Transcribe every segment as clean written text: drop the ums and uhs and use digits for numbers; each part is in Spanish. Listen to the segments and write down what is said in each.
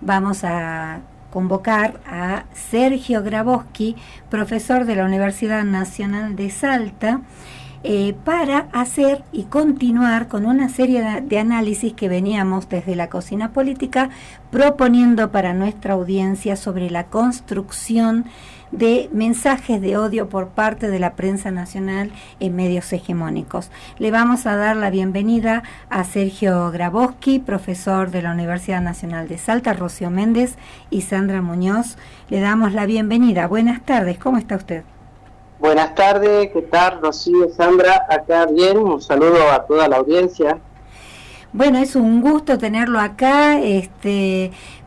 vamos a convocar a Sergio Grabowski, profesor de la Universidad Nacional de Salta, para hacer y continuar con una serie de análisis que veníamos desde la cocina política proponiendo para nuestra audiencia sobre la construcción de mensajes de odio por parte de la prensa nacional en medios hegemónicos. Le vamos a dar la bienvenida a Sergio Grabowski, profesor de la Universidad Nacional de Salta, Rocío Méndez y Sandra Muñoz. Le damos la bienvenida. Buenas tardes, ¿cómo está usted? Buenas tardes, ¿qué tal, Rocío, Sandra? Acá bien, un saludo a toda la audiencia. Bueno, es un gusto tenerlo acá.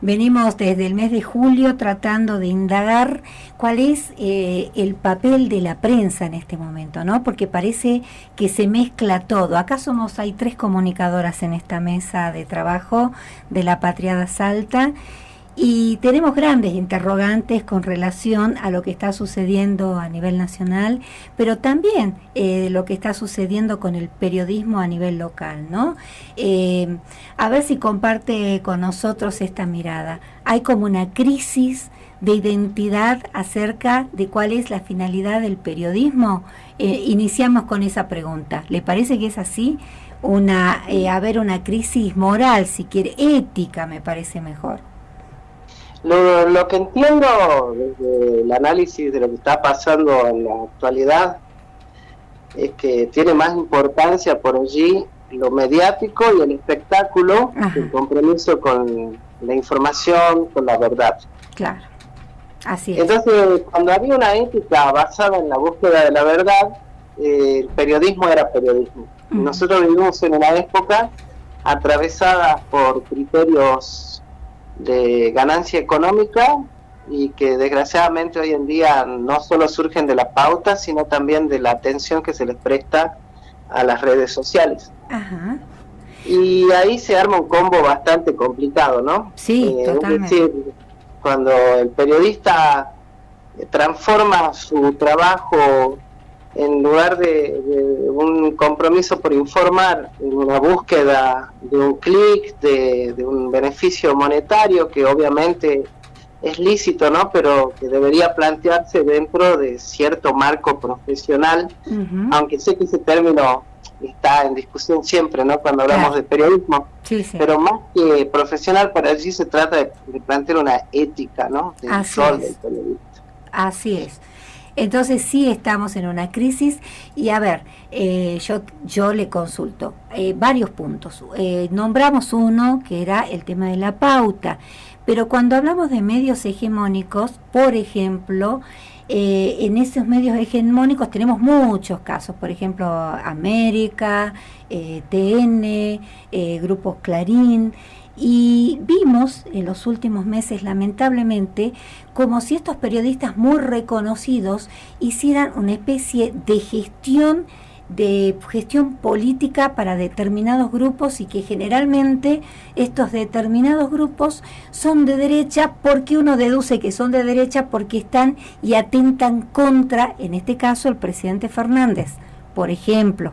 Venimos desde el mes de julio tratando de indagar cuál es el papel de la prensa en este momento, ¿no? Porque parece que se mezcla todo. Acá hay 3 comunicadoras en esta mesa de trabajo de la Patriada Salta. Y tenemos grandes interrogantes con relación a lo que está sucediendo a nivel nacional, pero también lo que está sucediendo con el periodismo a nivel local, ¿no? A ver si comparte con nosotros esta mirada. Hay como una crisis de identidad acerca de cuál es la finalidad del periodismo. Iniciamos con esa pregunta. ¿Le parece que es así? Haber una crisis moral, si quiere, ética, me parece mejor. Lo que entiendo desde el análisis de lo que está pasando en la actualidad es que tiene más importancia por allí lo mediático y el espectáculo que el compromiso con la información, con la verdad. Claro, así es. Entonces, cuando había una ética basada en la búsqueda de la verdad, el periodismo era periodismo. Nosotros vivimos en una época atravesada por criterios de ganancia económica y que desgraciadamente hoy en día no solo surgen de la pauta, sino también de la atención que se les presta a las redes sociales. Ajá. Y ahí se arma un combo bastante complicado, ¿no? Sí, totalmente. Es decir, cuando el periodista transforma su trabajo en lugar de un compromiso por informar, en una búsqueda de un clic, de un beneficio monetario que obviamente es lícito, ¿no? Pero que debería plantearse dentro de cierto marco profesional, aunque sé que ese término está en discusión siempre, ¿no? Cuando hablamos de periodismo, sí. Pero más que profesional, para allí se trata de plantear una ética, ¿no? Del rol del periodista. Así es. Entonces sí estamos en una crisis y a ver, yo le consulto varios puntos. Nombramos uno que era el tema de la pauta, pero cuando hablamos de medios hegemónicos, por ejemplo, en esos medios hegemónicos tenemos muchos casos, por ejemplo, América, TN, Grupos Clarín. Y vimos en los últimos meses, lamentablemente, como si estos periodistas muy reconocidos hicieran una especie de gestión política para determinados grupos y que generalmente estos determinados grupos son de derecha porque uno deduce que son de derecha porque están y atentan contra, en este caso, el presidente Fernández, por ejemplo.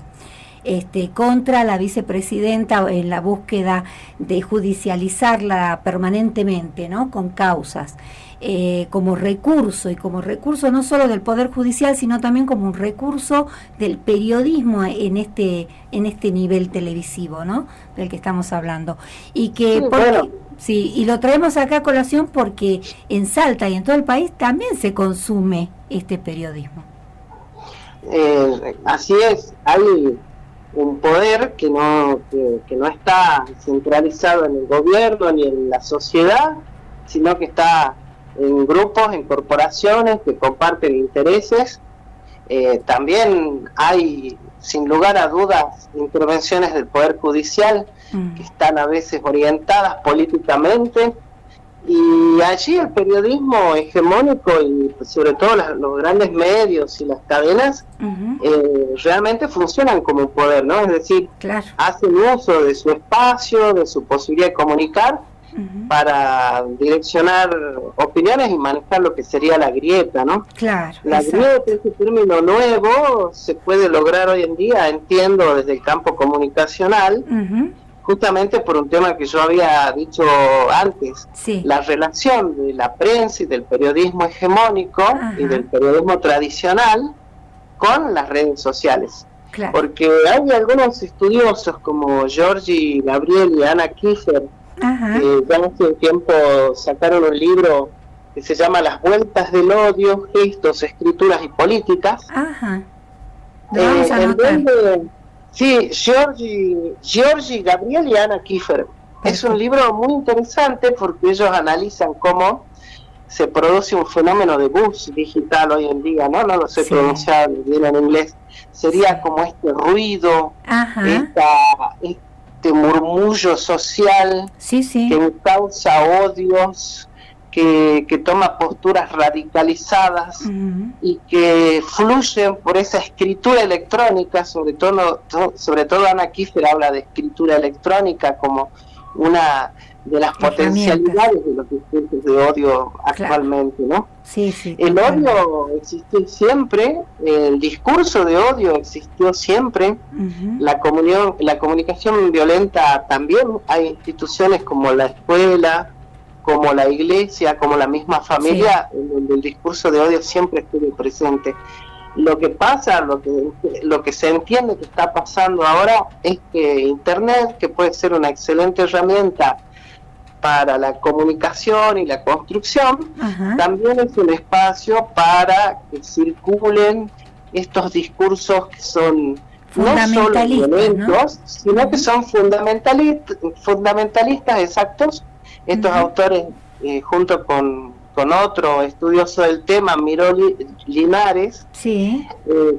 Contra la vicepresidenta en la búsqueda de judicializarla permanentemente, ¿no? Con causas, como recurso no solo del Poder Judicial, sino también como un recurso del periodismo en este nivel televisivo, ¿no? Del que estamos hablando. Y que y lo traemos acá a colación porque en Salta y en todo el país también se consume este periodismo. Así es, hay un poder que no está centralizado en el gobierno ni en la sociedad, sino que está en grupos, en corporaciones que comparten intereses. También hay, sin lugar a dudas, intervenciones del Poder Judicial que están a veces orientadas políticamente, y allí el periodismo hegemónico y sobre todo los grandes medios y las cadenas realmente funcionan como un poder, ¿no? Es decir, hacen uso de su espacio, de su posibilidad de comunicar para direccionar opiniones y manejar lo que sería la grieta, ¿no? La grieta, ese término nuevo, se puede lograr hoy en día, entiendo, desde el campo comunicacional, justamente por un tema que yo había dicho antes, sí, la relación de la prensa y del periodismo hegemónico ajá, y del periodismo tradicional con las redes sociales. claro, Porque hay algunos estudiosos como Georgi Gabriel y Anna Kiefer, ajá, que ya hace un tiempo sacaron un libro que se llama Las vueltas del odio, gestos, escrituras y políticas. ajá, lo vamos a En anotar. vez de, sí, Georgi Gabriel y Anna Kiefer. Es un libro muy interesante porque ellos analizan cómo se produce un fenómeno de buzz digital hoy en día, ¿no? No lo sé Sí. pronunciar bien en inglés. Sería Sí. como este ruido, Ajá, este murmullo social sí, sí, que causa odios, que toma posturas radicalizadas ujú, y que fluyen por esa escritura electrónica, sobre todo Anna Kiefer habla de escritura electrónica como una de las herramientas, potencialidades de los discursos de odio actualmente, ¿no? sí, sí, El totalmente. odio existió siempre, el discurso de odio existió siempre, Ujú, la comunicación violenta también. Hay instituciones como la escuela, como la iglesia, como la misma sí, familia, en donde el discurso de odio siempre estuvo presente. Lo que pasa, lo que se entiende que está pasando ahora es que Internet, que puede ser una excelente herramienta para la comunicación y la construcción, ajá, también es un espacio para que circulen estos discursos que son no solo fundamentalistas, ¿no? violentos, sino que Ujú, son fundamentalistas exactos. Estos ujú, autores, junto con otro estudioso del tema, Miró Linares, sí,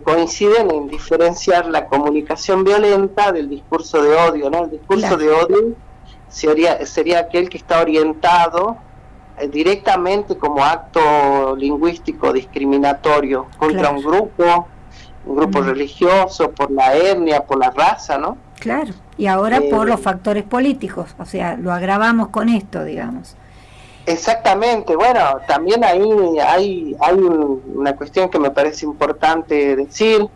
coinciden en diferenciar la comunicación violenta del discurso de odio, ¿no? El discurso claro, de odio sería aquel que está orientado directamente como acto lingüístico discriminatorio contra claro, un grupo mm, religioso, por la etnia, por la raza, ¿no? claro. Y ahora por los Eh, factores políticos, o sea, lo agravamos con esto, digamos. Exactamente, bueno, también ahí hay una cuestión que me parece importante decir.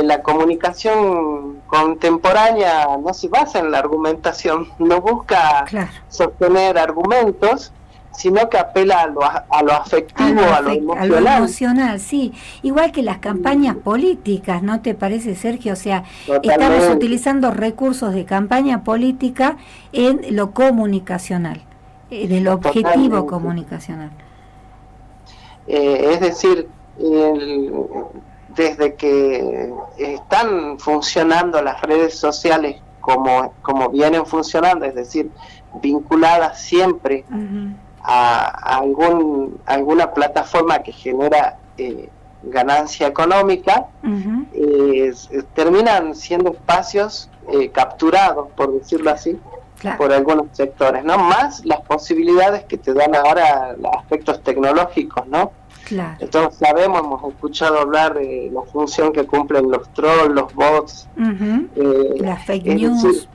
La comunicación contemporánea no se basa en la argumentación, no busca Claro, sostener argumentos, sino que apela a lo afectivo, a lo a lo emocional. emocional, sí. Igual que las campañas políticas, ¿no te parece, Sergio? O sea, estamos Totalmente. utilizando recursos de campaña política en lo comunicacional, en el objetivo Totalmente. comunicacional. Es decir, desde que están funcionando las redes sociales como vienen funcionando, es decir, vinculadas siempre Uh-huh. a alguna plataforma que genera ganancia económica, Uh-huh. terminan siendo espacios capturados, por decirlo así, Claro, por algunos sectores, ¿no? Más las posibilidades que te dan ahora los aspectos tecnológicos, ¿no? claro. Todos sabemos, hemos escuchado hablar de la función que cumplen los trolls, los bots, Uh-huh. Las fake es news. decir,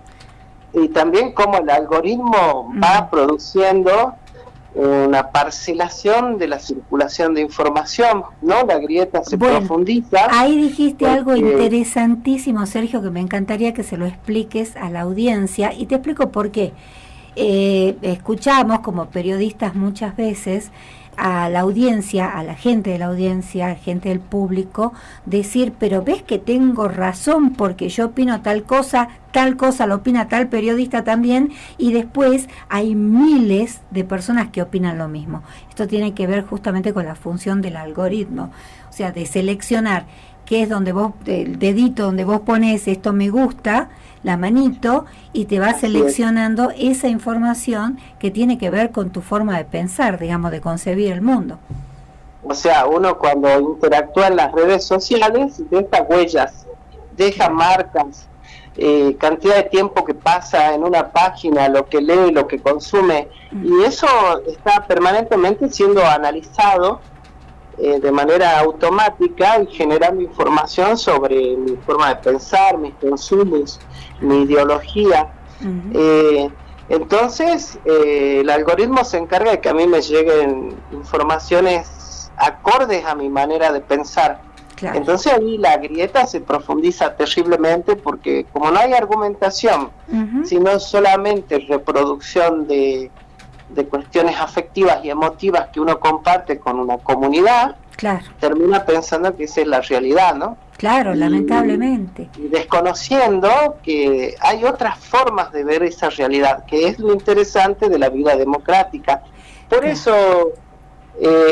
y también cómo el algoritmo va produciendo una parcelación de la circulación de información, ¿no? La grieta se profundiza. Ahí dijiste algo porque interesantísimo, Sergio, que me encantaría que se lo expliques a la audiencia, y te explico por qué. Escuchamos como periodistas muchas veces a la audiencia, a la gente de la audiencia, a la gente del público, decir, pero ves que tengo razón porque yo opino tal cosa lo opina tal periodista también, y después hay miles de personas que opinan lo mismo. Esto tiene que ver justamente con la función del algoritmo, o sea, de seleccionar qué es donde vos, el dedito donde vos pones esto me gusta, la manito, y te va seleccionando esa información que tiene que ver con tu forma de pensar, digamos, de concebir el mundo. O sea, uno cuando interactúa en las redes sociales deja huellas, deja marcas, cantidad de tiempo que pasa en una página, lo que lee, lo que consume, y eso está permanentemente siendo analizado de manera automática y generando información sobre mi forma de pensar, mis consumos, mi ideología. Entonces, el algoritmo se encarga de que a mí me lleguen informaciones acordes a mi manera de pensar. Claro. Entonces ahí la grieta se profundiza terriblemente porque como no hay argumentación, sino solamente reproducción de cuestiones afectivas y emotivas que uno comparte con una comunidad, claro, termina pensando que esa es la realidad, ¿no? Claro, lamentablemente. Y desconociendo que hay otras formas de ver esa realidad, que es lo interesante de la vida democrática. Por eso,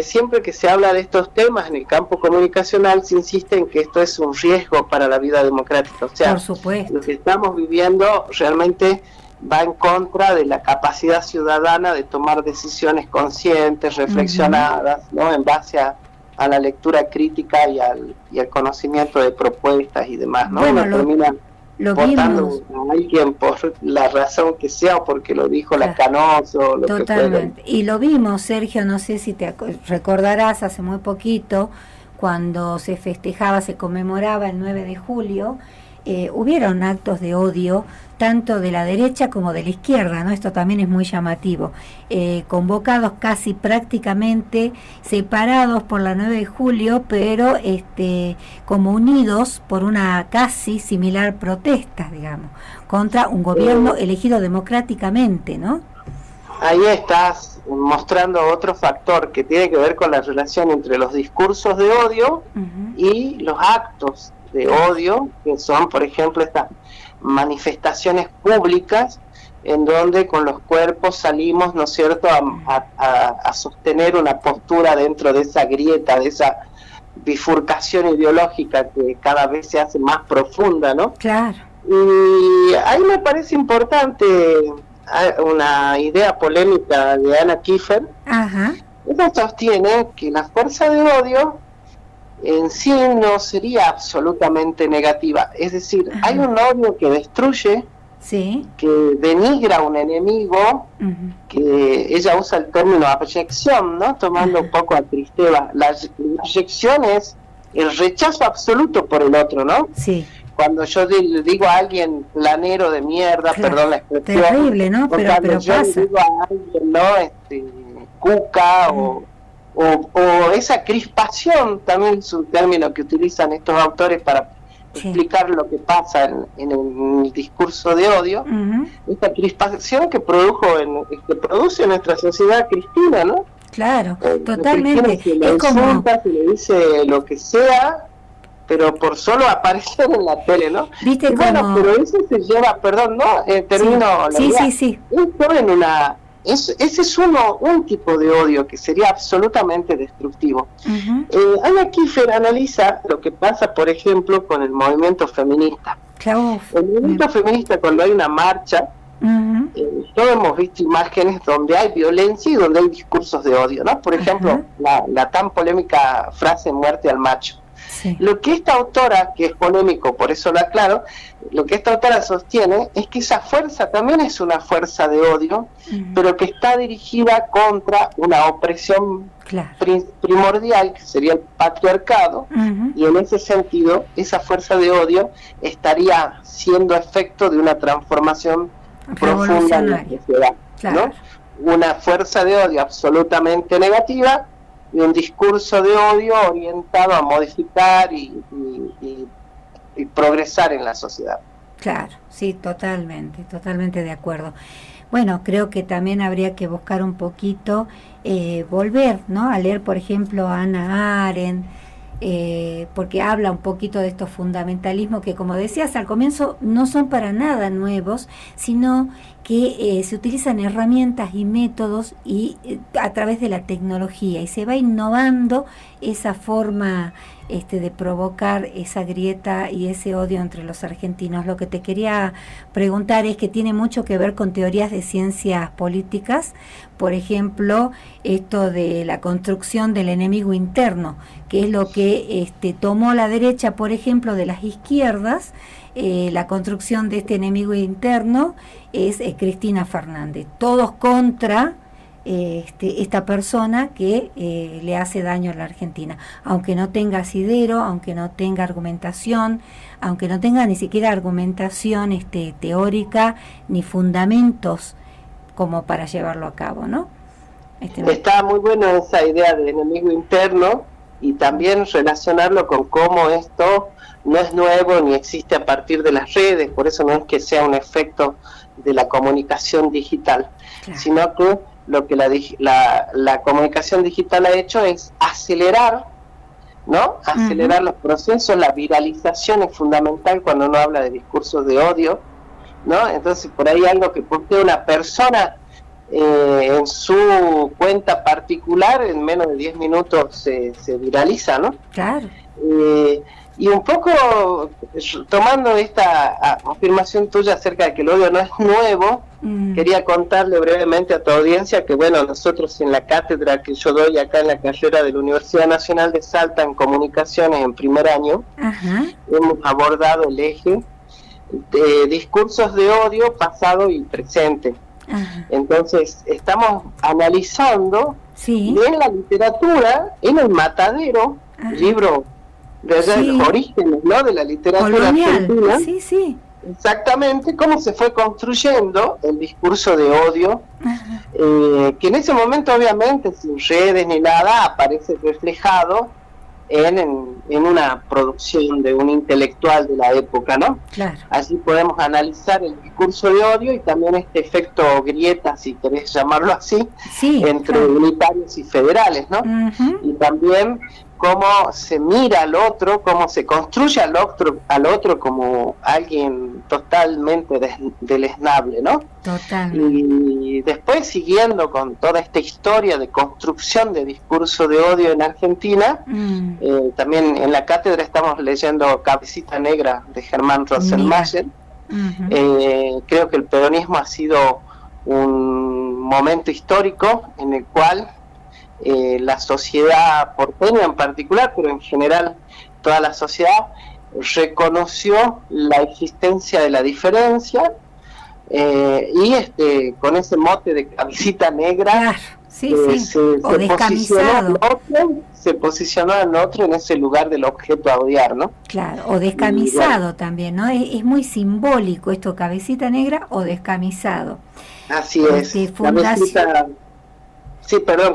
siempre que se habla de estos temas en el campo comunicacional, se insiste en que esto es un riesgo para la vida democrática. O sea, por supuesto, lo que estamos viviendo realmente va en contra de la capacidad ciudadana de tomar decisiones conscientes, reflexionadas, ¿no? En base a la lectura crítica y al conocimiento de propuestas y demás, ¿no? Bueno, Uno termina votando a alguien por la razón que sea o porque lo dijo la Canoso o lo totalmente. que fuera. Y lo vimos, Sergio, no sé si te recordarás, hace muy poquito, cuando se festejaba, se conmemoraba el 9 de julio, hubieron actos de odio tanto de la derecha como de la izquierda, ¿no? Esto también es muy llamativo, convocados casi prácticamente separados por la 9 de julio, pero como unidos por una casi similar protesta, digamos, contra un gobierno elegido democráticamente, ¿no? Ahí estás mostrando otro factor que tiene que ver con la relación entre los discursos de odio y los actos de odio, que son, por ejemplo, estas manifestaciones públicas en donde con los cuerpos salimos, ¿no es cierto?, a sostener una postura dentro de esa grieta, de esa bifurcación ideológica que cada vez se hace más profunda, ¿no? Claro. Y ahí me parece importante una idea polémica de Anna Kiefer. Ajá. Ella sostiene que la fuerza de odio en sí no sería absolutamente negativa, es decir, hay un odio que destruye, que denigra a un enemigo, que ella usa el término abyección, ¿no? Tomando un poco a Cristeva. La abyección es el rechazo absoluto por el otro, ¿no? Sí. Cuando yo le digo a alguien planero de mierda, perdón la expresión, terrible, ¿no? Pero yo pasa. le digo a alguien, ¿no? Cuca o esa crispación, también es un término que utilizan estos autores para explicar lo que pasa en el discurso de odio, esta crispación que produce nuestra sociedad cristina, ¿no? Claro, totalmente. Se le insulta, se le dice lo que sea, pero por solo aparecer en la tele, ¿no? ¿Viste y bueno, pero eso se lleva, perdón, ¿no? Termino la idea. Sí. Ese es un tipo de odio que sería absolutamente destructivo. Anna Kiefer analiza lo que pasa, por ejemplo, con el movimiento feminista. Claro. El movimiento feminista, cuando hay una marcha, todos hemos visto imágenes donde hay violencia y donde hay discursos de odio, ¿no? Por ejemplo, la tan polémica frase muerte al macho. Sí. Lo que esta autora, que es polémico, por eso lo aclaro, lo que esta autora sostiene es que esa fuerza también es una fuerza de odio, pero que está dirigida contra una opresión primordial, que sería el patriarcado, y en ese sentido, esa fuerza de odio estaría siendo efecto de una transformación profunda en la sociedad, ¿no? Una fuerza de odio absolutamente negativa, y un discurso de odio orientado a modificar y progresar en la sociedad. Claro, sí, totalmente de acuerdo. Bueno, creo que también habría que buscar un poquito, volver, ¿no?, a leer, por ejemplo, a Hannah Arendt, porque habla un poquito de estos fundamentalismos que, como decías al comienzo, no son para nada nuevos, sino que se utilizan herramientas y métodos y a través de la tecnología, y se va innovando esa forma de provocar esa grieta y ese odio entre los argentinos. Lo que te quería preguntar es que tiene mucho que ver con teorías de ciencias políticas, por ejemplo, esto de la construcción del enemigo interno, que es lo que tomó la derecha, por ejemplo, de las izquierdas. La construcción de este enemigo interno es Cristina Fernández, todos contra esta persona que le hace daño a la Argentina, aunque no tenga asidero, aunque no tenga argumentación, aunque no tenga ni siquiera argumentación teórica ni fundamentos como para llevarlo a cabo, ¿no? Está muy bueno esa idea de enemigo interno, y también relacionarlo con cómo esto no es nuevo ni existe a partir de las redes, por eso no es que sea un efecto de la comunicación digital, claro, sino que lo que la comunicación digital ha hecho es acelerar, ¿no? Acelerar los procesos. La viralización es fundamental cuando uno habla de discursos de odio, ¿no? Entonces por ahí algo que postea una persona en su cuenta particular, en menos de 10 minutos se viraliza, ¿no? Claro. Y un poco tomando esta afirmación tuya acerca de que el odio no es nuevo, quería contarle brevemente a tu audiencia que, bueno, nosotros en la cátedra que yo doy acá en la carrera de la Universidad Nacional de Salta en Comunicaciones en primer año, hemos abordado el eje de discursos de odio pasado y presente. Entonces estamos analizando en la literatura, en El Matadero, libro de los orígenes, ¿no?, de la literatura colonial argentina, exactamente, cómo se fue construyendo el discurso de odio, que en ese momento obviamente sin redes ni nada aparece reflejado en una producción de un intelectual de la época, ¿no? Claro. Así podemos analizar el discurso de odio y también este efecto grieta, si querés llamarlo así, entre unitarios y federales, ¿no? Y también cómo se mira al otro, cómo se construye al otro como alguien totalmente deleznable, ¿no? Totalmente. Y después, siguiendo con toda esta historia de construcción de discurso de odio en Argentina, también en la cátedra estamos leyendo Cabecita Negra de Germán Rosselmayer. Creo que el peronismo ha sido un momento histórico en el cual la sociedad porteña en particular, pero en general toda la sociedad, reconoció la existencia de la diferencia, y con ese mote de cabecita negra, se posicionó al otro en ese lugar del objeto a odiar, ¿no? Claro, o descamisado también, ¿no? Es muy simbólico esto, cabecita negra o descamisado. Así es.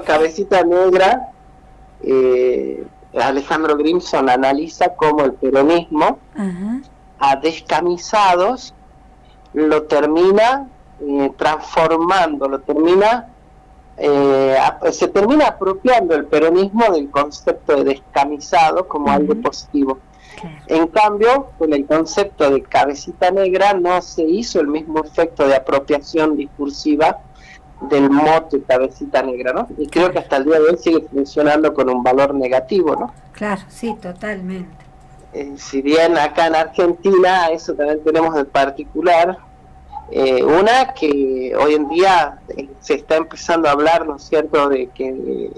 Cabecita negra. Alejandro Grimson analiza cómo el peronismo a descamisados lo termina transformando, se termina apropiando el peronismo del concepto de descamisado como algo positivo. En cambio, con el concepto de cabecita negra no se hizo el mismo efecto de apropiación discursiva del mote cabecita negra, ¿no? Y creo que hasta el día de hoy sigue funcionando con un valor negativo, ¿no? Claro, sí, totalmente. Si bien acá en Argentina eso también tenemos de particular, una que hoy en día se está empezando a hablar, ¿no es cierto?, de que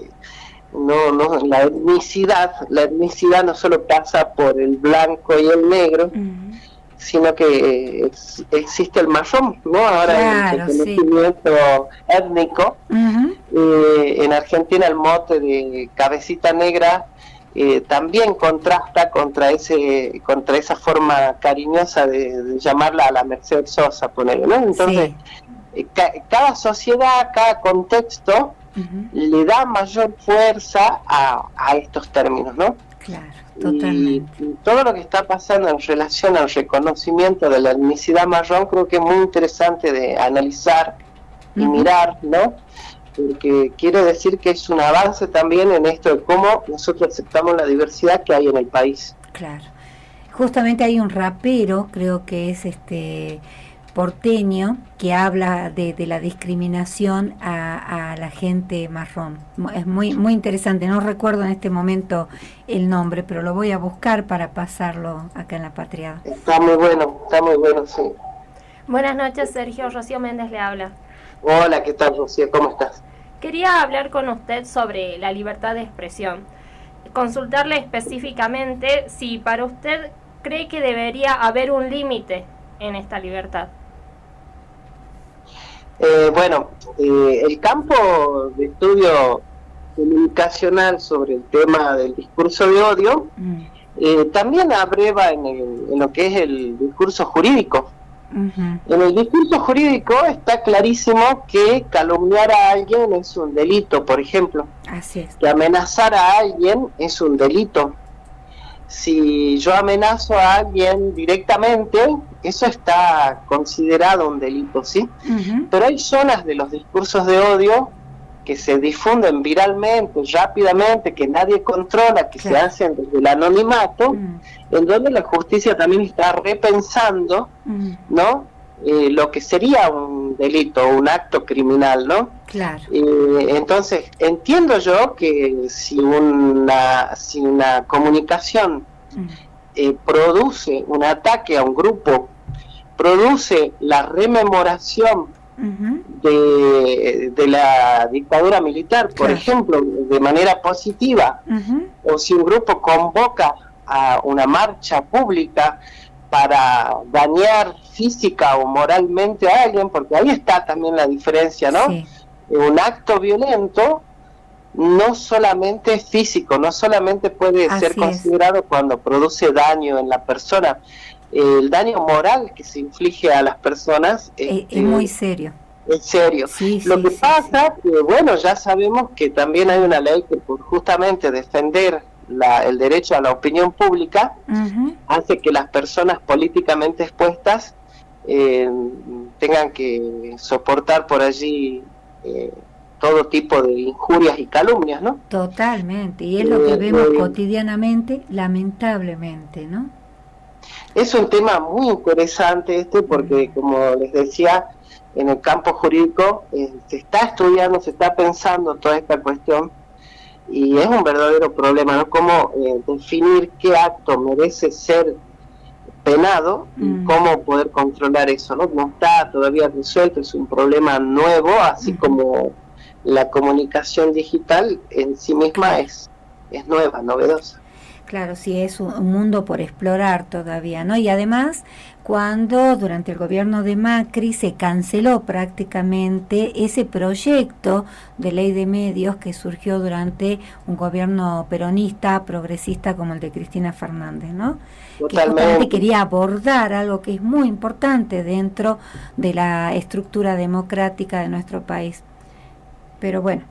la etnicidad no solo pasa por el blanco y el negro, sino que existe el marrón, ¿no? Ahora el conocimiento étnico. En Argentina el mote de cabecita negra también contrasta contra esa forma cariñosa de llamarla a la Mercedes Sosa, ponerlo, ¿no? Entonces, cada sociedad, cada contexto le da mayor fuerza a estos términos, ¿no? Claro. Totalmente. Y todo lo que está pasando en relación al reconocimiento de la etnicidad marrón creo que es muy interesante de analizar y mirar, ¿no? Porque quiere decir que es un avance también en esto de cómo nosotros aceptamos la diversidad que hay en el país. Claro. Justamente hay un rapero, creo que es porteño, que habla de la discriminación a la gente marrón. Es muy muy interesante, no recuerdo en este momento el nombre, pero lo voy a buscar para pasarlo acá en la Patriada. Está muy bueno, sí. Buenas noches, Sergio. Rocío Méndez le habla. Hola, ¿qué tal, Rocío? ¿Cómo estás? Quería hablar con usted sobre la libertad de expresión. Consultarle específicamente si para usted cree que debería haber un límite en esta libertad. El campo de estudio comunicacional sobre el tema del discurso de odio también abreva en lo que es el discurso jurídico, En el discurso jurídico está clarísimo que calumniar a alguien es un delito, por ejemplo. Así es. Que amenazar a alguien es un delito. Si yo amenazo a alguien directamente, eso está considerado un delito, ¿sí? Pero hay zonas de los discursos de odio que se difunden viralmente, rápidamente, que nadie controla, que se hacen desde el anonimato, en donde la justicia también está repensando, ¿no? Lo que sería un delito, un acto criminal, ¿no? Claro. Entonces, entiendo yo que si una comunicación produce un ataque a un grupo, produce la rememoración de la dictadura militar, por ejemplo, de manera positiva, o si un grupo convoca a una marcha pública para dañar física o moralmente a alguien, porque ahí está también la diferencia, ¿no? Sí. Un acto violento no solamente es físico, no solamente puede ser considerado cuando produce daño en la persona. El daño moral que se inflige a las personas es muy serio. Es serio. Lo que pasa, que bueno, ya sabemos que también hay una ley que por justamente defender el derecho a la opinión pública hace que las personas políticamente expuestas tengan que soportar por allí todo tipo de injurias y calumnias, ¿no? Totalmente, y es lo que vemos cotidianamente, lamentablemente, ¿no? Es un tema muy interesante porque, como les decía, en el campo jurídico se está estudiando, se está pensando toda esta cuestión, y es un verdadero problema, ¿no? Cómo definir qué acto merece ser penado y cómo poder controlar eso, ¿no? No está todavía resuelto, es un problema nuevo, así como la comunicación digital en sí misma es nueva, novedosa. Claro, sí, es un mundo por explorar todavía, ¿no? Y además, cuando durante el gobierno de Macri se canceló prácticamente ese proyecto de ley de medios que surgió durante un gobierno peronista, progresista como el de Cristina Fernández, ¿no? Totalmente. Que justamente quería abordar algo que es muy importante dentro de la estructura democrática de nuestro país. Pero bueno,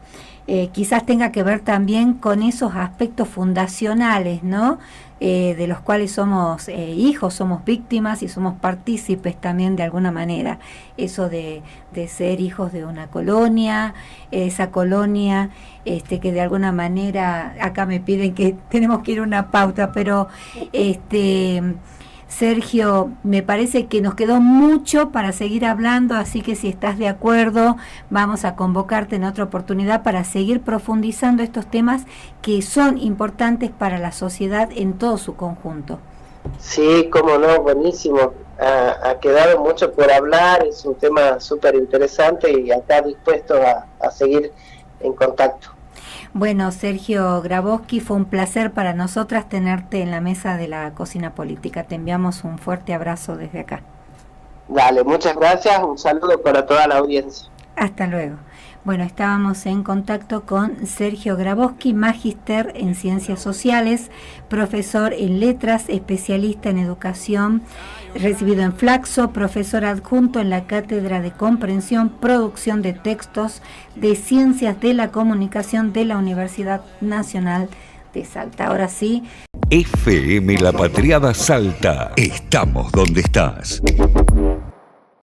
quizás tenga que ver también con esos aspectos fundacionales, ¿no? De los cuales somos hijos, somos víctimas y somos partícipes también de alguna manera. Eso de ser hijos de una colonia, esa colonia que de alguna manera, acá me piden que tenemos que ir a una pauta, pero Sergio, me parece que nos quedó mucho para seguir hablando, así que si estás de acuerdo, vamos a convocarte en otra oportunidad para seguir profundizando estos temas que son importantes para la sociedad en todo su conjunto. Sí, cómo no, buenísimo. Ha quedado mucho por hablar, es un tema súper interesante y acá dispuesto a seguir en contacto. Bueno, Sergio Grabowski, fue un placer para nosotras tenerte en la mesa de la Cocina Política. Te enviamos un fuerte abrazo desde acá. Dale, muchas gracias, un saludo para toda la audiencia. Hasta luego. Bueno, estábamos en contacto con Sergio Grabowski, magíster en Ciencias Sociales, profesor en Letras, especialista en Educación, recibido en Flaxo, profesor adjunto en la Cátedra de Comprensión, Producción de Textos de Ciencias de la Comunicación de la Universidad Nacional de Salta. Ahora sí. FM La Patriada Salta. Estamos donde estás.